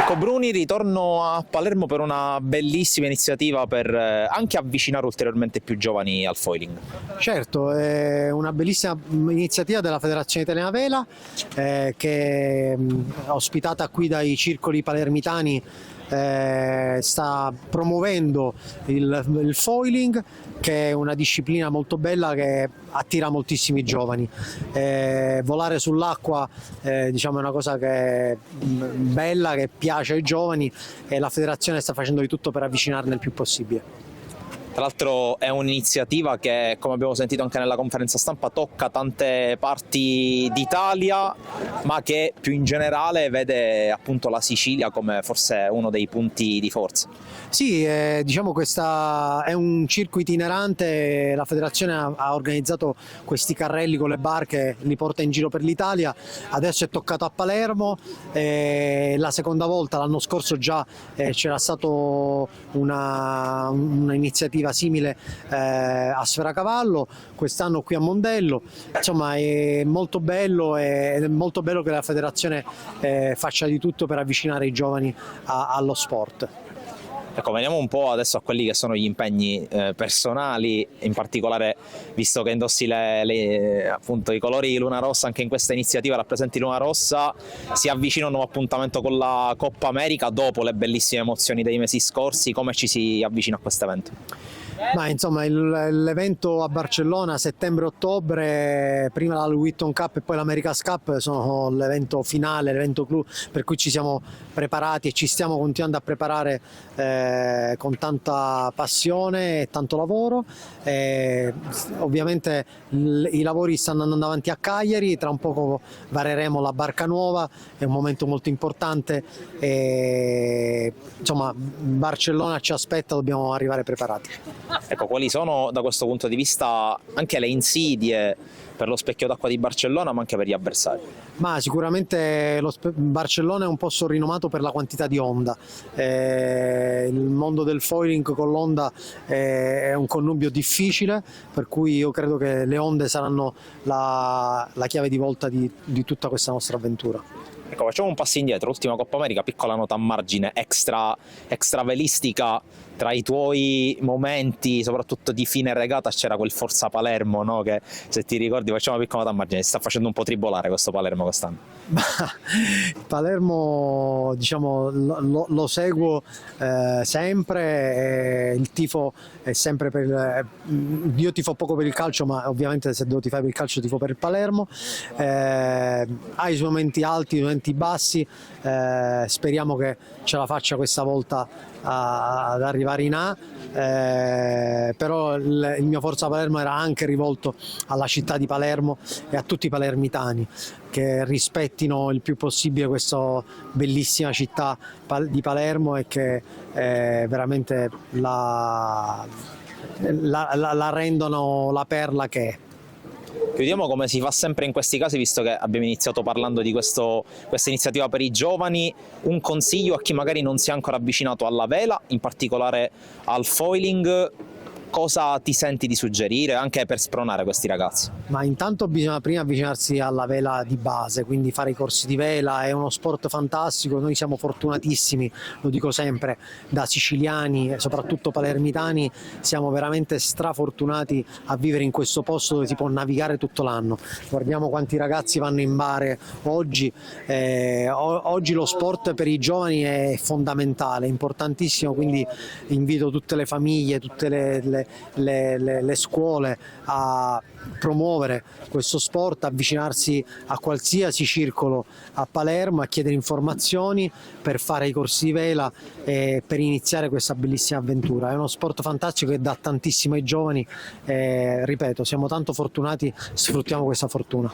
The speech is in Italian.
Marco Bruni, ritorno a Palermo per una bellissima iniziativa per anche avvicinare ulteriormente più giovani al foiling. Certo, è una bellissima iniziativa della Federazione Italiana Vela che è ospitata qui dai circoli palermitani. Sta promuovendo il foiling, che è una disciplina molto bella che attira moltissimi giovani. Volare sull'acqua diciamo è una cosa che è bella, che piace ai giovani, e la federazione sta facendo di tutto per avvicinarne il più possibile. Tra l'altro è un'iniziativa che, come abbiamo sentito anche nella conferenza stampa, tocca tante parti d'Italia, ma che più in generale vede appunto la Sicilia come forse uno dei punti di forza. Sì, diciamo questa è un circo itinerante, la federazione ha organizzato questi carrelli con le barche, li porta in giro per l'Italia, adesso è toccato a Palermo, la seconda volta, l'anno scorso già c'era stata un'iniziativa simile a Sferacavallo, quest'anno qui a Mondello. Insomma è molto bello, ed è molto bello che la federazione faccia di tutto per avvicinare i giovani allo sport. Ecco, veniamo un po' adesso a quelli che sono gli impegni personali, in particolare visto che indossi appunto i colori di Luna Rossa, anche in questa iniziativa rappresenti Luna Rossa, si avvicina un nuovo appuntamento con la Coppa America dopo le bellissime emozioni dei mesi scorsi. Come ci si avvicina a questo evento? Ma insomma l'evento a Barcellona settembre-ottobre, prima la Louis Vuitton Cup e poi l'America's Cup, sono l'evento finale, l'evento clou per cui ci siamo preparati e ci stiamo continuando a preparare con tanta passione e tanto lavoro. Ovviamente i lavori stanno andando avanti a Cagliari, tra un poco vareremo la barca nuova, è un momento molto importante e insomma Barcellona ci aspetta, dobbiamo arrivare preparati. Ecco, quali sono da questo punto di vista anche le insidie per lo specchio d'acqua di Barcellona, ma anche per gli avversari? Ma sicuramente Barcellona è un posto rinomato per la quantità di onda. Il mondo del foiling con l'onda è un connubio difficile, per cui io credo che le onde saranno la chiave di volta di tutta questa nostra avventura. Ecco, facciamo un passo indietro, ultima Coppa America, piccola nota a margine, extra velistica. Tra i tuoi momenti, soprattutto di fine regata, c'era quel Forza Palermo, no? Che se ti ricordi, facciamo una piccola nota a margine, si sta facendo un po' tribolare questo Palermo quest'anno. Palermo, diciamo, lo seguo sempre, il tifo è sempre io tifo poco per il calcio, ma ovviamente se devo tifare per il calcio tifo per il Palermo. Ha i suoi momenti alti, i suoi momenti bassi, speriamo che ce la faccia questa volta ad arrivare in A, però il mio Forza Palermo era anche rivolto alla città di Palermo e a tutti i palermitani che rispettino il più possibile questa bellissima città di Palermo e che veramente la rendono la perla che è. Chiudiamo come si fa sempre in questi casi, visto che abbiamo iniziato parlando di questa iniziativa per i giovani, un consiglio a chi magari non si è ancora avvicinato alla vela, in particolare al foiling. Cosa ti senti di suggerire anche per spronare questi ragazzi? Ma intanto bisogna prima avvicinarsi alla vela di base, quindi fare i corsi di vela, è uno sport fantastico, noi siamo fortunatissimi, lo dico sempre, da siciliani e soprattutto palermitani, siamo veramente strafortunati a vivere in questo posto dove si può navigare tutto l'anno. Guardiamo quanti ragazzi vanno in mare oggi, oggi lo sport per i giovani è fondamentale, è importantissimo, quindi invito tutte le famiglie, tutte le scuole a promuovere questo sport, avvicinarsi a qualsiasi circolo a Palermo, a chiedere informazioni per fare i corsi di vela e per iniziare questa bellissima avventura. È uno sport fantastico che dà tantissimo ai giovani, ripeto, siamo tanto fortunati, sfruttiamo questa fortuna.